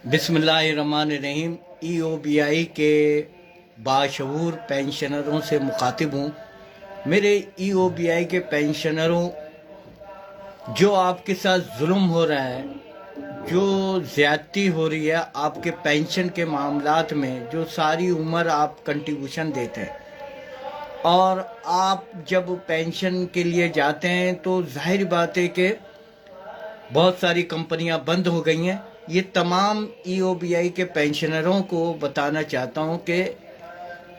बिस्मिल्लाहिर्रहमानिर्रहीम। EOBI के बाशऊर पेंशनरों से मुखातिब हूँ। मेरे EOBI के पेंशनरों, जो आपके साथ जुल्म हो रहा है, जो ज़्यादती हो रही है आपके पेंशन के मामलात में, जो सारी उम्र आप कंट्रीब्यूशन देते हैं और आप जब पेंशन के लिए जाते हैं तो जाहिर बात है कि बहुत सारी कंपनियां बंद हो गई हैं। ये तमाम EOBI के पेंशनरों को बताना चाहता हूं कि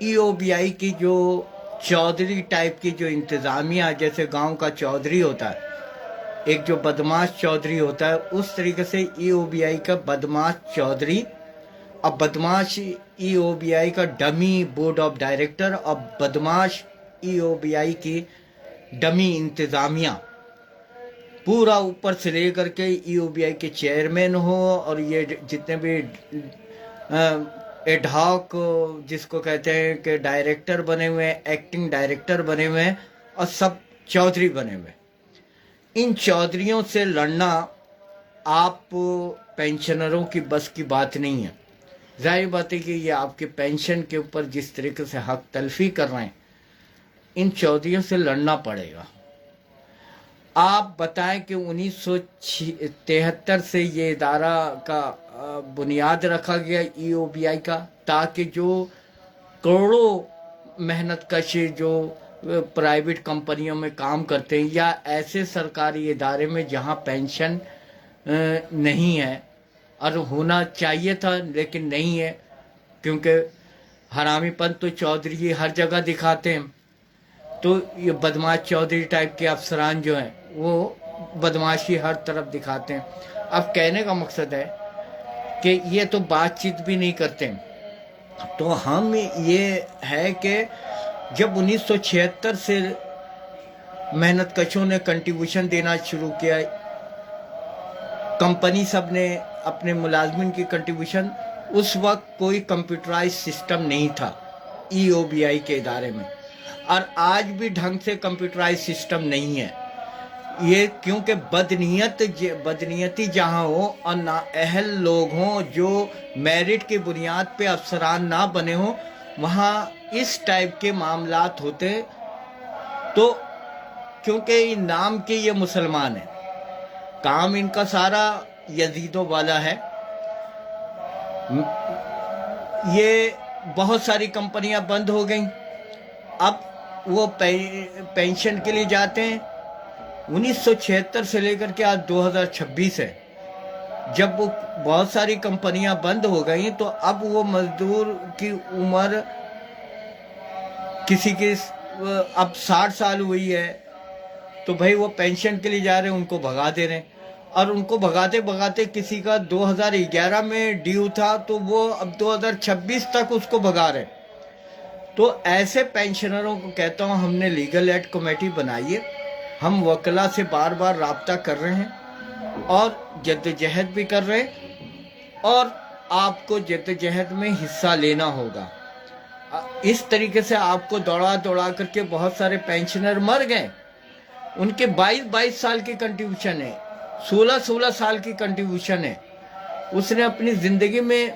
EOBI की जो चौधरी टाइप की जो इंतज़ामिया, जैसे गांव का चौधरी होता है, एक जो बदमाश चौधरी होता है, उस तरीके से EOBI का बदमाश चौधरी, अब बदमाश EOBI का डमी बोर्ड ऑफ डायरेक्टर और बदमाश EOBI की डमी इंतज़ामिया, पूरा ऊपर से लेकर के EOBI के चेयरमैन हो और ये जितने भी एडहॉक जिसको कहते हैं कि डायरेक्टर बने हुए हैं, एक्टिंग डायरेक्टर बने हुए हैं और सब चौधरी बने हुए हैं। इन चौधरियों से लड़ना आप पेंशनरों की बस की बात नहीं है। जाहिर बात है कि ये आपके पेंशन के ऊपर जिस तरीके से हक तलफी कर रहे हैं, इन चौधरियों से लड़ना पड़ेगा। आप बताएं कि 1973 से ये इदारा का बुनियाद रखा गया EOBI का, ताकि जो करोड़ों मेहनत कश जो प्राइवेट कंपनियों में काम करते हैं या ऐसे सरकारी इदारे में जहां पेंशन नहीं है, और होना चाहिए था लेकिन नहीं है, क्योंकि हरामीपन तो चौधरी हर जगह दिखाते हैं। तो ये बदमाश चौधरी टाइप के अफसरान जो हैं वो बदमाशी हर तरफ दिखाते हैं। अब कहने का मकसद है कि ये तो बातचीत भी नहीं करते। तो हम ये है कि जब 1976 से मेहनत कशों ने कंट्रीब्यूशन देना शुरू किया, कंपनी सब ने अपने मुलाजमिन की कंट्रीब्यूशन, उस वक्त कोई कंप्यूटराइज सिस्टम नहीं था EOBI के इदारे में, और आज भी ढंग से कंप्यूटराइज सिस्टम नहीं है। ये क्योंकि बदनीयती जहाँ हो और नाअहल लोग हों, जो मेरिट की बुनियाद पे अफसरान ना बने हों, वहाँ इस टाइप के मामलात होते। तो क्योंकि नाम के ये मुसलमान हैं, काम इनका सारा यजीदों वाला है। ये बहुत सारी कंपनियां बंद हो गई, अब वो पेंशन के लिए जाते हैं। 1976 से लेकर के आज 2026 है। जब वो बहुत सारी कंपनियां बंद हो गई तो अब वो मजदूर की उम्र किसी की अब 60 साल हुई है, तो भाई वो पेंशन के लिए जा रहे हैं, उनको भगा दे रहे हैं। और उनको भगाते भगाते किसी का 2011 में ड्यू था तो वो अब 2026 तक उसको भगा रहे हैं। तो ऐसे पेंशनरों को कहता हूँ, हमने लीगल एड कमेटी बनाई है, हम वकला से बार बार राब्ता कर रहे हैं और जद्दोजहद भी कर रहे हैं, और आपको जद्दोजहद में हिस्सा लेना होगा। इस तरीके से आपको दौड़ा दौड़ा करके बहुत सारे पेंशनर मर गए। उनके 22-22 साल की कंट्रीब्यूशन है, 16-16 साल की कंट्रीब्यूशन है। उसने अपनी ज़िंदगी में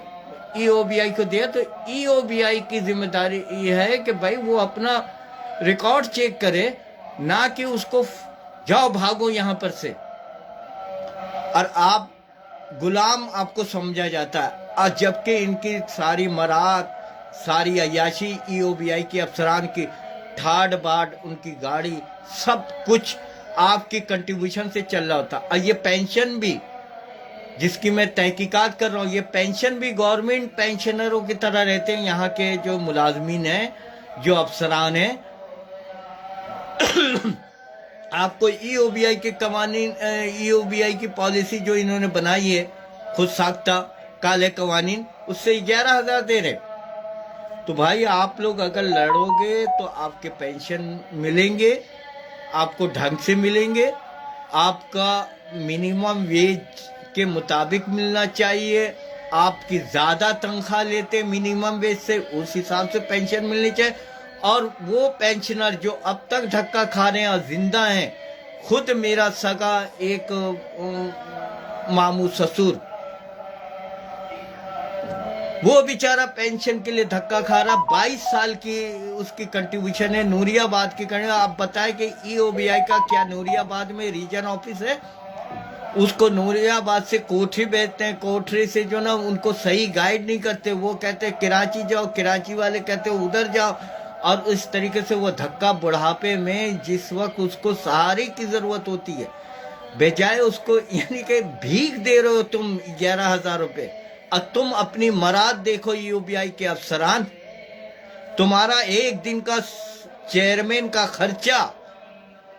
EOBI को दिया। तो EOBI की जिम्मेदारी ये है कि भाई वो अपना रिकॉर्ड चेक करे, ना कि उसको जाओ भागो यहाँ पर से, और आप गुलाम आपको समझा जाता है। और जबकि इनकी सारी मरात, सारी अयाशी EOBI के अफसरान की ठाड़ बाट, उनकी गाड़ी, सब कुछ आपकी कंट्रीब्यूशन से चल रहा होता। और ये पेंशन भी, जिसकी मैं तहकीकात कर रहा हूँ, ये पेंशन भी गवर्नमेंट पेंशनरों की तरह रहते हैं। यहाँ के जो मुलाजमीन हैं, जो अफसरान हैं, आपको EOBI के कवानीन, EOBI की पॉलिसी जो इन्होंने बनाई है, खुद साख्ता काले कवानीन, उससे 11,000 दे रहे। तो भाई आप लोग अगर लड़ोगे तो आपके पेंशन मिलेंगे, आपको ढंग से मिलेंगे, आपका मिनिमम वेज के मुताबिक मिलना चाहिए। आपकी ज़्यादा तनख्वाह लेते मिनिमम वेज से, उस हिसाब से पेंशन मिलनी चाहिए। और वो पेंशनर जो अब तक धक्का खा रहे हैं और जिंदा हैं, खुद मेरा सगा एक मामू ससुर वो बेचारा पेंशन के लिए धक्का खा रहा। 22 साल की उसकी कंट्रीब्यूशन है। नूरियाबाद की करने, आप बताएं कि ईओबीआई का क्या नूरियाबाद में रीजन ऑफिस है? उसको नूरियाबाद से कोठरी भेजते हैं, कोठरी से जो ना उनको सही गाइड नहीं करते, वो कहते हैं कराची जाओ, कराची वाले कहते हैं उधर जाओ, और इस तरीके से वो धक्का बुढ़ापे में जिस वक्त उसको सहारे की जरूरत होती है, बजाय उसको यानी कि भीख दे रहे हो तुम 11,000 रुपये। अब तुम अपनी मराद देखो ईओबीआई के अफसरान, तुम्हारा एक दिन का चेयरमैन का खर्चा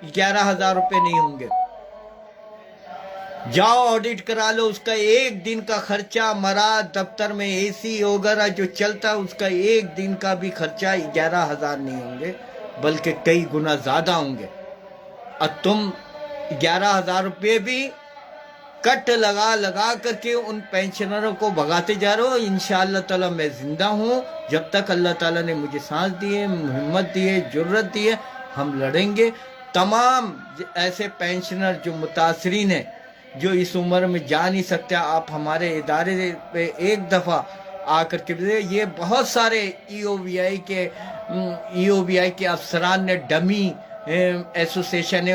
11,000 रुपये नहीं होंगे। जाओ ऑडिट करा लो, उसका एक दिन का खर्चा, मराद दफ्तर में एसी वगैरह जो चलता है उसका एक दिन का भी खर्चा 11,000 नहीं होंगे, बल्कि कई गुना ज्यादा होंगे। और तुम 11,000 रुपये भी कट लगा लगा करके उन पेंशनरों को भगाते जा रहे हो। इंशाअल्लाह ताला मैं जिंदा हूँ, जब तक अल्लाह ताला ने मुझे सांस दी है, हिम्मत दी है, जुर्रत दी है, हम लड़ेंगे। तमाम ऐसे पेंशनर जो मुतासरीन हैं, जो इस उम्र में जा नहीं सकते, आप हमारे इदारे पे एक दफ़ा आकर के, ये बहुत सारे ईओबीआई के अफसरान ने डमी एसोसिएशन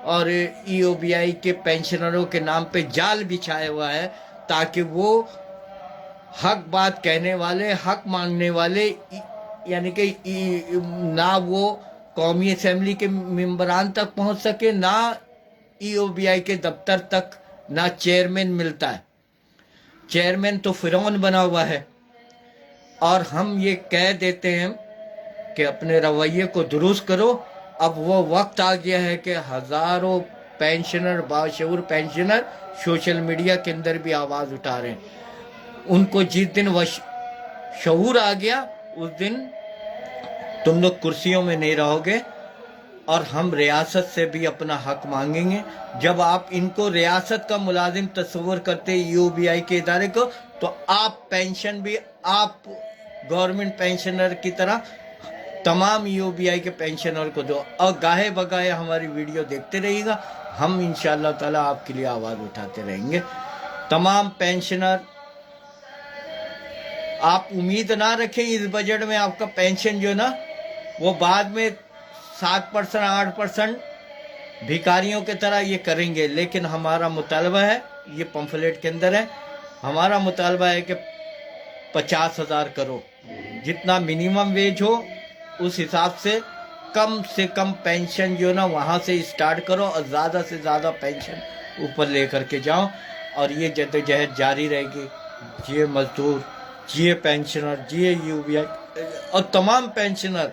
और ईओबीआई के पेंशनरों के नाम पे जाल बिछाया हुआ है, ताकि वो हक बात कहने वाले, हक मांगने वाले, यानी कि ना वो कौमी असेंबली के मेंबरान तक पहुंच सके, ना ईओबीआई के दफ्तर तक, ना चेयरमैन मिलता है। चेयरमैन तो फिरौन बना हुआ है। और हम ये कह देते हैं कि अपने रवैये को दुरुस्त करो। अब वो वक्त आ गया है कि हजारों पेंशनर, बाशऊर पेंशनर सोशल मीडिया के अंदर भी आवाज़ उठा रहे हैं। उनको जिस दिन वह शऊर आ गया, उस दिन तुम लोग कुर्सियों में नहीं रहोगे, और हम रियासत से भी अपना हक मांगेंगे। जब आप इनको रियासत का मुलाजिम तस्वर करते ईओबीआई के इदारे को, तो आप पेंशन भी आप गवर्नमेंट पेंशनर की तरह तमाम ईओबीआई के पेंशनर को दो, और गाहे बगाहे हमारी वीडियो देखते रहिएगा। हम इंशाअल्लाह ताला आपके लिए आवाज़ उठाते रहेंगे। तमाम पेंशनर, आप उम्मीद ना रखें इस बजट में आपका पेंशन जो ना वो बाद में 7% 8% भिखारियों की तरह ये करेंगे। लेकिन हमारा मुतालबा है, ये पंफलेट के अंदर है, हमारा मुतालबा है कि 50,000 करो, जितना मिनिमम वेज हो उस हिसाब से कम पेंशन जो ना वहाँ से स्टार्ट करो, और ज़्यादा से ज़्यादा पेंशन ऊपर लेकर के जाओ। और ये जद्दोजहद जारी रहेगी। जिए मजदूर, जिए पेंशनर, जिए ईओबीआई, और तमाम पेंशनर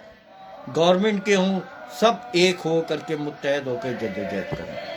गवर्नमेंट के हों, सब एक हो करके मुत्तहद होकर जद्दोजहद करें।